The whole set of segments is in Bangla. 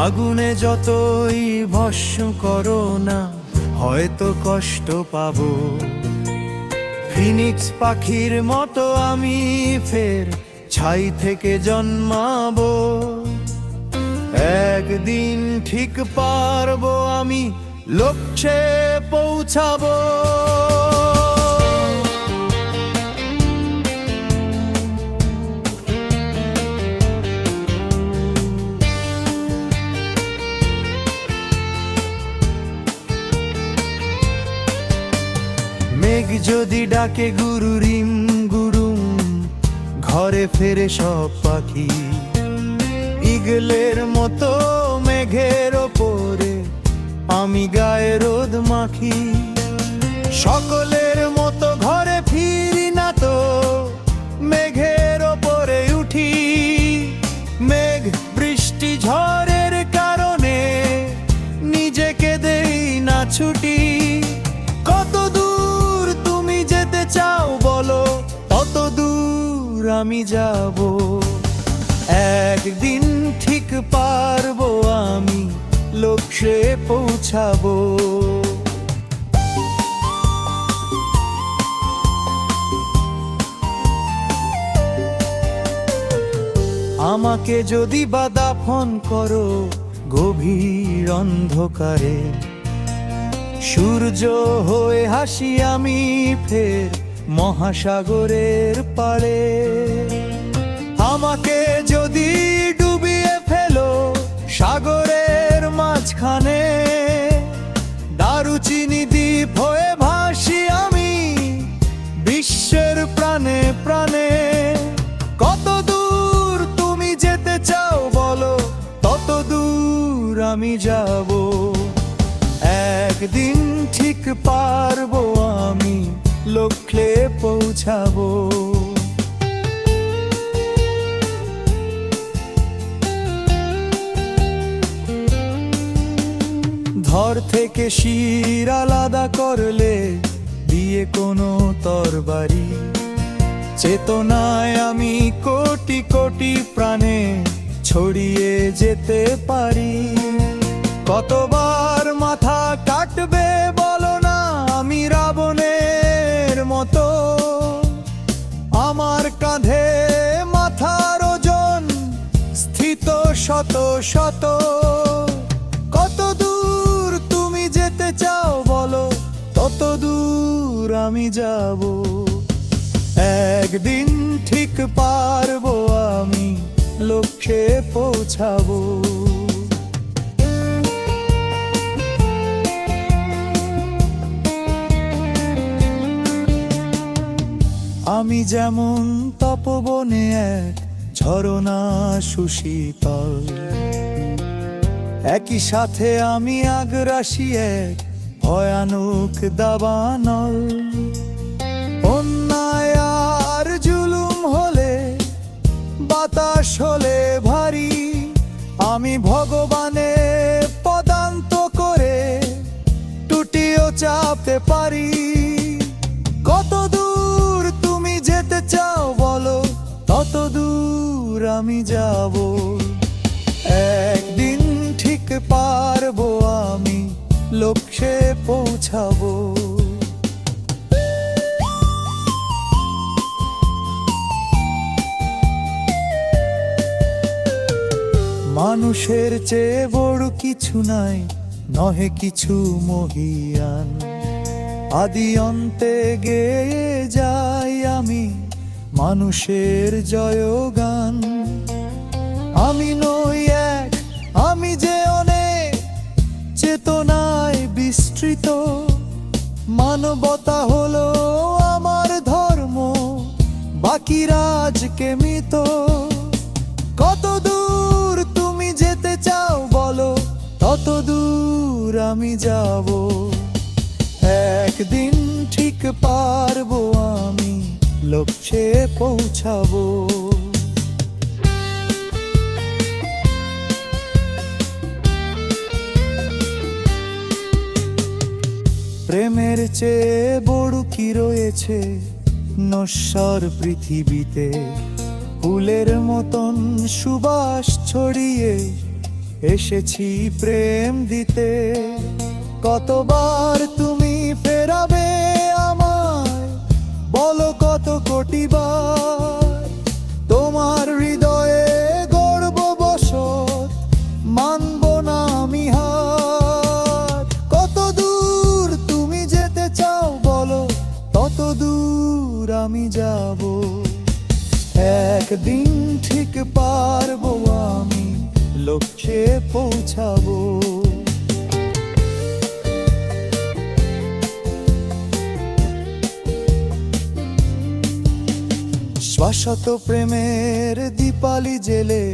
আগুনে যতই ভস্ম করো না, হয়তো কষ্ট পাবো। ফিনিক্স পাখির মতো আমি ফের ছাই থেকে জন্মাবো। একদিন ঠিক পারবো আমি লক্ষ্যে পৌঁছাবো। মেঘ যদি ডাকে গুরুরিম গুরুম, ঘরে ফেরে সব পাখি। ইগলের মতো মেঘের ওপরে আমি গায়ে রোদ মাখি। সকলের মতো ঘরে ফিরি না তো, মেঘের ওপরে উঠি। মেঘ বৃষ্টি ঝড়ের কারণে নিজেকে দেই না ছুটি। কত দূর তুমি যেতে চাও বলো, তত দূর আমি যাব। একদিন ঠিক পারবো আমি লক্ষ্যে পৌঁছাবো। আমাকে যদি বা দাফন করো গভীর অন্ধকারে, সূর্য হয়ে হাসি আমি ফের মহাসাগরের পাড়ে। আমাকে যদি ডুবিয়ে ফেলো সাগরের মাঝখানে, দারুচিনি দ্বীপ হয়ে ভাসি আমি বিশ্বের প্রাণে প্রাণে। কত দূর তুমি যেতে চাও বলো, তত দূর আমি যাব। একদিন ঠিক পারবো আমি লক্ষ্যে পৌঁছাবো। ধর থেকে শির আলাদা করলে দিয়ে কোনো তরবারি, চেতনায় আমি কোটি কোটি প্রাণে ছড়িয়ে যেতে পারি। কতবার মাথা কাটবে বলো না আমি রাবণের মতো, আমার কাঁধে মাথার ওজন স্থিত শত শত। কত দূর তুমি যেতে চাও বলো, তত দূর আমি যাব। একদিন ঠিক পারবো আমি লক্ষ্যে পৌঁছাবো। আমি যেমন তপবনে এক ঝরনা সুশীতল, একই সাথে আমি আগ্রাসী এক ভয়ানক দাবানল। অন্যায় আর জুলুম হলে, বাতাস হলে ভারী, আমি ভগবানে পদান্ত করে টুটিও চাপতে পারি। কত দূর তুমি যেতে চাও বলো, তত দূর আমি যাব। একদিন ঠিক পারবো আমি লক্ষ্যে পৌঁছাবো। মানুষের চেয়ে বড় কিছু নাই, নহে কিছু মহিয়ান। আদি অন্তে গেয়ে যাই আমি মানুষের জয়গান। আমি নই এক, আমি যে অনেক, চেতনায় বিস্তৃত। মানবতা হলো আমার ধর্ম, বাকিরা আজকে মৃত। কত দূর তুমি যেতে চাও বলো, তত দূর আমি যাব। একদিন ঠিক পারবো আমি লক্ষ্যে পৌঁছাবো। প্রেমের চেয়ে বড় কি রয়েছে নশ্বর পৃথিবীতে? ফুলের মতন সুবাস ছড়িয়ে এসেছি প্রেম দিতে। কতবার তুমি ফেরাবে আমায়, বলো কত কোটিবার। তোমার হৃদয়ে গর্ব বসত, মানব না আমি হার। কত দূর তুমি যেতে চাও বলো, তত দূর আমি যাব। একদিন ঠিক পারবো আমি লক্ষ্যে পৌঁছাবো। শাশ্বত প্রেমের দীপালি জেলে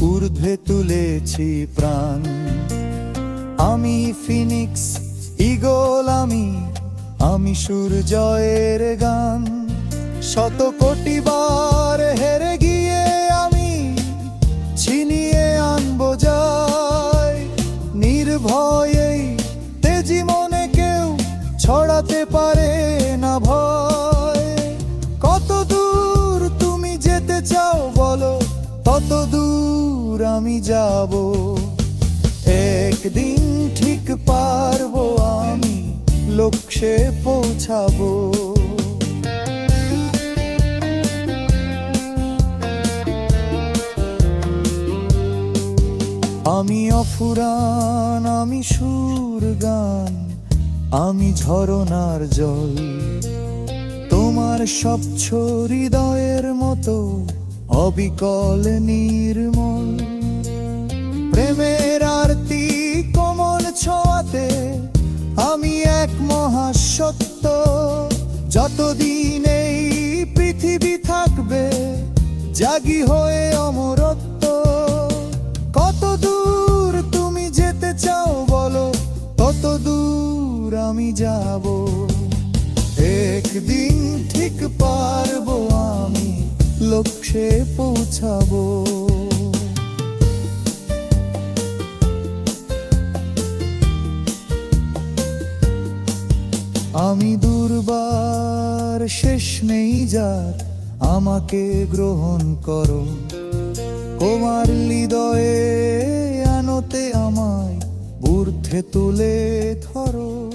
ঊর্ধ্বে তুলেছি প্রাণ। আমি ফিনিক্স ঈগল, আমি সূর্যের গান। শত কোটি বার হেরে গিয়ে আমি ছিনিয়ে আনবো জয়। নির্ভয়েই তেজি মনে কেউ ছড়াতে পারে না ভয়। কত দূর তুমি যেতে চাও বলো, তত দূর আমি যাব। একদিন ঠিক পারবো আমি লক্ষ্যে পৌঁছাবো। আমি অফুরান, আমি সুর গান, আমি ঝরনার জল। তোমার স্বচ্ছ হৃদয়ের মতো অবিকল নির্মল। প্রেমের আরতি কোমল ছোঁয়াতে আমি এক মহাসত্য। যতদিন এই পৃথিবী থাকবে জাগি হয়ে অমরত্ব। কত দূর তুমি যেতে চাও বলো, তত দূর আমি যাব। একদিন ঠিক পারবো আমি লক্ষ্যে পৌঁছাবো। আমি দুর্বার, শেষ নেই যার, আমাকে গ্রহণ করো। তোমার হৃদয়ে আনতে আমায় ঊর্ধ্বে তুলে ধরো।